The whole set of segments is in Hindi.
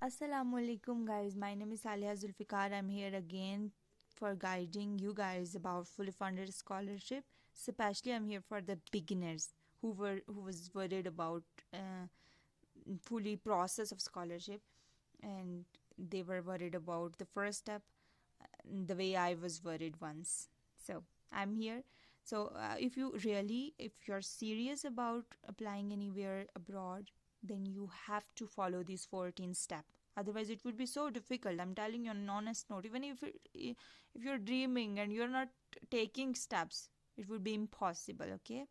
Assalamualaikum guys, my name is Saliha Zulfikar. I'm here again for guiding you guys about fully funded scholarship. Especially I'm here for the beginners who was worried about uh, fully process of scholarship, and they were worried about the first step the way I was worried once. So I'm here. So if you're serious about applying anywhere abroad, then you have to follow these 14 steps. Otherwise, it would be so difficult. I'm telling you on an honest note. Even if you're dreaming and you're not taking steps, it would be impossible. Okay.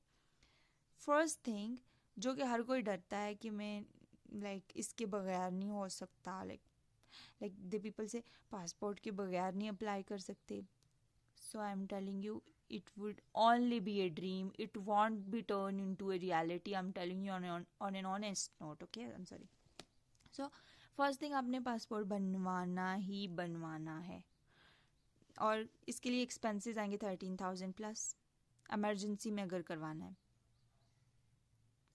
First thing जो कि हर कोई डरता है कि मैं इसके बगैर नहीं हो सकता लाइक द पीपल से पासपोर्ट के बगैर नहीं अप्लाई कर सकते. So I am telling you it would only be a dream. It won't be turned into a reality. I'm telling you on an honest note. Okay, I'm sorry. So first thing आपने पासपोर्ट बनवाना ही बनवाना है, और इसके लिए एक्सपेंसेस आएंगे 13,000 प्लस एमरजेंसी में अगर करवाना है.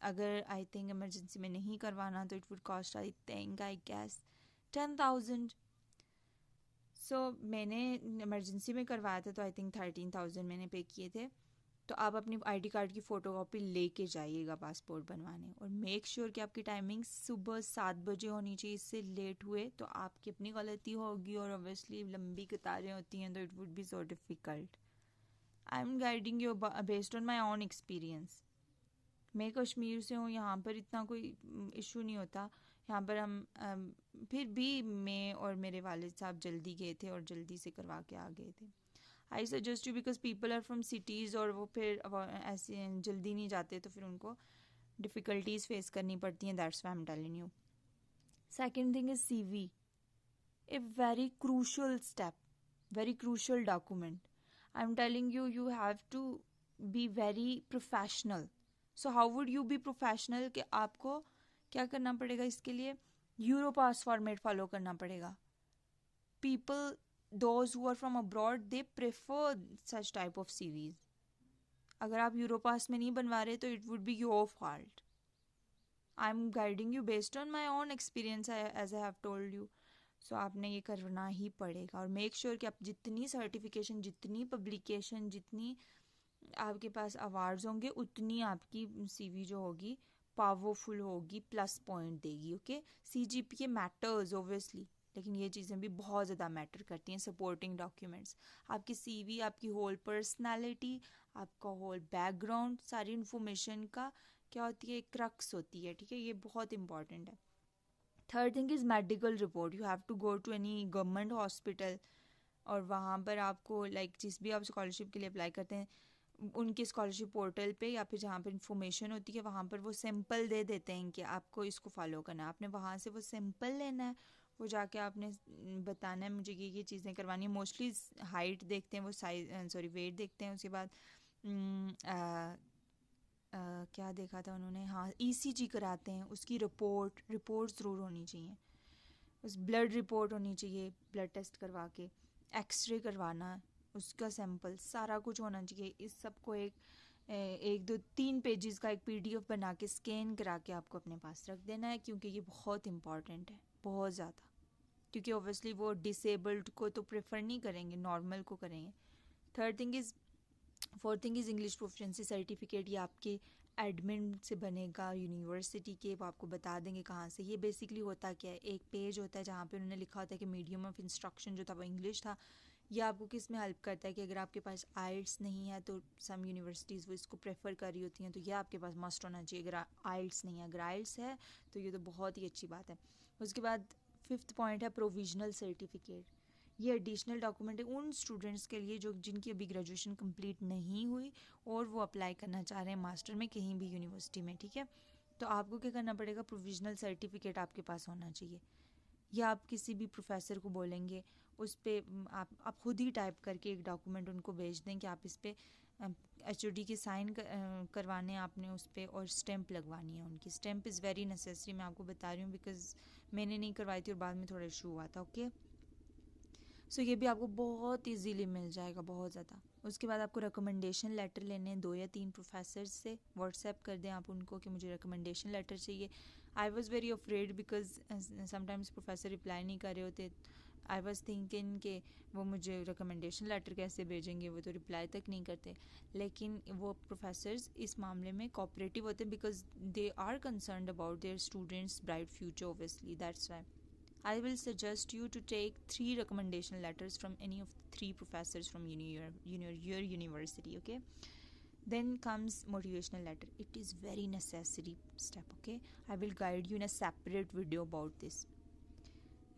अगर आई थिंक इमरजेंसी में नहीं करवाना तो it would cost I guess 10,000. So मैंने इमरजेंसी में करवाया था तो आई थिंक 13,000 मैंने पे किए थे. तो आप अपनी आईडी कार्ड की फ़ोटो कॉपी लेके जाइएगा पासपोर्ट बनवाने, और मेक श्योर कि आपकी टाइमिंग सुबह 7 बजे होनी चाहिए. इससे लेट हुए तो आपकी अपनी गलती होगी, और ऑब्वियसली लंबी कतारें होती हैं तो it would B so difficult. I am guiding you based on my own experience. मैं कश्मीर से हूँ, यहाँ पर इतना कोई इशू नहीं होता. यहाँ पर हम फिर भी मैं और मेरे वालिद साहब जल्दी गए थे और जल्दी से करवा के आ गए थे. I suggest you because people are from cities और वो फिर ऐसे जल्दी नहीं जाते तो फिर उनको डिफ़िकल्टीज फेस करनी पड़ती हैं. That's why I am telling you. Second thing is CV. A very crucial step, very crucial document. I am telling you, you have to be very professional. So how would you be professional कि आपको क्या करना पड़ेगा इसके लिए? यूरोपास फॉर्मेट फॉलो करना पड़ेगा. People those who are from abroad they prefer such type of CVs. अगर आप यूरोपास में नहीं बनवा रहे तो it would be your fault. I am guiding you based on my own experience as I have told you. So आपने ये करना ही पड़ेगा, और मेक श्योर कि आप जितनी सर्टिफिकेशन, जितनी पब्लिकेशन, जितनी आपके पास अवार्ड्स होंगे, उतनी आपकी CV जो होगी पावरफुल होगी, प्लस पॉइंट देगी. ओके, CGPA मैटर्स ओब्वियसली, लेकिन ये चीज़ें भी बहुत ज़्यादा मैटर करती हैं. सपोर्टिंग डॉक्यूमेंट्स, आपकी CV, आपकी होल पर्सनालिटी, आपका होल बैकग्राउंड, सारी इन्फॉर्मेशन का क्या होती है, क्रक्स होती है. ठीक है, ये बहुत इंपॉर्टेंट है. Third thing is medical report. You have to go to any government hospital, और वहाँ पर आपको जिस भी आप स्कॉलरशिप के लिए अप्लाई करते हैं उनके स्कॉलरशिप पोर्टल पे या फिर जहाँ पर इंफॉर्मेशन होती है वहाँ पर वो सिंपल दे देते हैं कि आपको इसको फॉलो करना है. आपने वहाँ से वो सिंपल लेना है, वो जाके आपने बताना है मुझे ये चीज़ें करवानी है. मोस्टली हाइट देखते हैं, वो साइज वेट देखते हैं. उसके बाद क्या देखा था उन्होंने, हाँ ECG कराते हैं, उसकी रिपोर्ट ज़रूर होनी चाहिए. उस ब्लड रिपोर्ट होनी चाहिए, ब्लड टेस्ट करवा के, एक्सरे करवाना, उसका सैंपल, सारा कुछ होना चाहिए. इस सब को एक 2 3 पेजेस का एक PDF बना के स्कैन करा के आपको अपने पास रख देना है, क्योंकि ये बहुत इंपॉर्टेंट है, बहुत ज़्यादा. क्योंकि ओब्वियसली वो डिसेबल्ड को तो प्रेफर नहीं करेंगे, नॉर्मल को करेंगे. Fourth thing is English proficiency certificate. ये आपके एडमिन से बनेगा यूनिवर्सिटी के, वो आपको बता देंगे कहाँ से. ये बेसिकली होता क्या है, एक पेज होता है जहाँ पे उन्होंने लिखा होता है कि मीडियम ऑफ इंस्ट्रक्शन जो था वो इंग्लिश था. ये आपको किस में हेल्प करता है कि अगर आपके पास IELTS नहीं है तो सम यूनिवर्सिटीज़ वो इसको प्रेफर कर रही होती हैं, तो ये आपके पास मस्ट होना चाहिए. अगर IELTS नहीं है, अगर IELTS है तो ये तो बहुत ही अच्छी बात है. उसके बाद फिफ्थ पॉइंट है प्रोविजनल सर्टिफिकेट. ये एडिशनल डॉक्यूमेंट है उन स्टूडेंट्स के लिए जो जिनकी अभी ग्रेजुएशन कंप्लीट नहीं हुई और वो अप्लाई करना चाह रहे हैं मास्टर में कहीं भी यूनिवर्सिटी में. ठीक है, तो आपको क्या करना पड़ेगा, प्रोविजनल सर्टिफिकेट आपके पास होना चाहिए. या आप किसी भी प्रोफेसर को बोलेंगे, उस पर आप खुद ही टाइप करके एक डॉक्यूमेंट उनको भेज दें कि आप इस पर HOD के साइन करवाने हैं आपने उस पर, और स्टैंप लगवानी है उनकी. स्टैंप इज़ वेरी नेसेसरी, मैं आपको बता रही हूँ बिकॉज मैंने नहीं करवाई थी और बाद में थोड़ा इशू हुआ था. ओके, सो ये भी आपको बहुत ईजीली मिल जाएगा, बहुत ज़्यादा. उसके बाद आपको रिकमेंडेशन लेटर लेने हैं 2 या 3 प्रोफेसर से. व्हाट्सएप कर दें आप उनको कि मुझे रिकमेंडेशन लेटर चाहिए. I was very afraid because sometimes professor reply नहीं कर रहे होते. आई वॉज थिंकिंग कि वो मुझे रिकमेंडेशन लेटर कैसे भेजेंगे, वो तो रिप्लाई तक नहीं करते. लेकिन वो प्रोफेसर्स इस मामले में कोऑपरेटिव होते हैं because they are concerned about their students bright future. Obviously that's why I will suggest you to take 3 recommendation letters from any of the 3 professors from your university. Okay, then comes motivational letter. It is very necessary step. Okay, I will guide you in a separate video about this.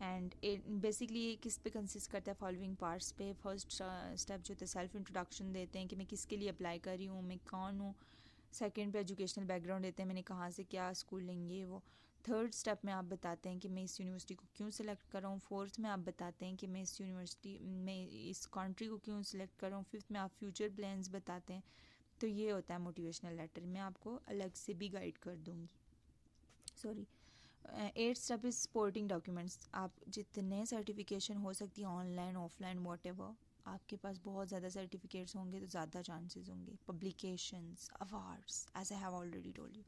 And basically ये किस पे कंसिस्ट करता है, फॉलोइंग पार्ट्स पे. फर्स्ट स्टेप जो होता है सेल्फ इंट्रोडक्शन देते हैं कि मैं किसके लिए अप्लाई कर रही हूँ, मैं कौन हूँ. सेकंड पे एजुकेशनल बैकग्राउंड देते हैं, मैंने कहाँ से क्या स्कूल लेंगे वो. थर्ड स्टेप में आप बताते हैं कि मैं इस यूनिवर्सिटी को क्यों सिलेक्ट कर रहा हूँ. फोर्थ में आप बताते हैं कि मैं इस यूनिवर्सिटी में इस कंट्री को क्यों सिलेक्ट कर रहा हूँ. फिफ्थ में आप फ्यूचर प्लान्स बताते हैं. तो ये होता है मोटिवेशनल लेटर. मैं आपको अलग से भी गाइड कर दूँगी. Sorry. 8th step is supporting documents. आप जितने सर्टिफिकेशन हो सकती है ऑनलाइन ऑफलाइन वॉटेवर, आपके पास बहुत ज़्यादा सर्टिफिकेट्स होंगे तो ज़्यादा चांसेस होंगे. Publications, awards, as I have already told you.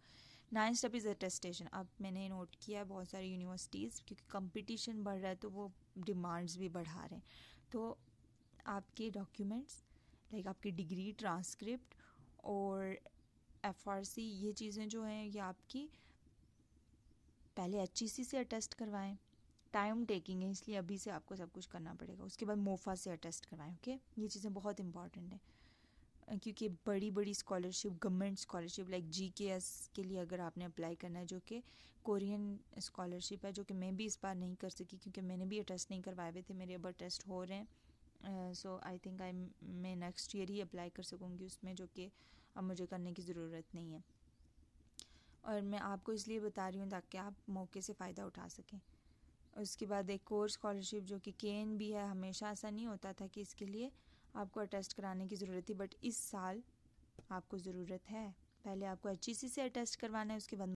9th step is attestation. अब मैंने नोट किया है बहुत सारी यूनिवर्सिटीज़ क्योंकि कंपटीशन बढ़ रहा है तो वो डिमांड्स भी बढ़ा रहे हैं. तो आपके डॉक्यूमेंट्स लाइक आपकी डिग्री, ट्रांसक्रिप्ट और FRC, ये चीज़ें जो हैं ये आपकी पहले HEC से अटेस्ट करवाएं. टाइम टेकिंग है इसलिए अभी से आपको सब कुछ करना पड़ेगा. उसके बाद मोफा से अटेस्ट करवाएं. ओके, ये चीज़ें बहुत इंपॉर्टेंट है क्योंकि बड़ी बड़ी scholarship, government scholarship like GKS के लिए अगर आपने अप्लाई करना है, जो कि कोरियन स्कॉलरशिप है, जो कि मैं भी इस बार नहीं कर सकी क्योंकि मैंने भी अटेस्ट नहीं करवाए हुए थे. मेरे अब टेस्ट हो रहे हैं. सो आई थिंक मैं नेक्स्ट ईयर ही अप्लाई कर सकूँगी उसमें, जो कि अब मुझे करने की ज़रूरत नहीं है. और मैं आपको इसलिए बता रही हूँ ताकि आप मौके से फ़ायदा उठा सकें. उसके बाद एक कोर स्कॉलरशिप जो कि KNB है. हमेशा ऐसा नहीं होता था कि इसके लिए आपको अटेस्ट कराने की ज़रूरत थी, बट इस साल आपको ज़रूरत है. पहले आपको HEC से अटेस्ट करवाना है, उसके बाद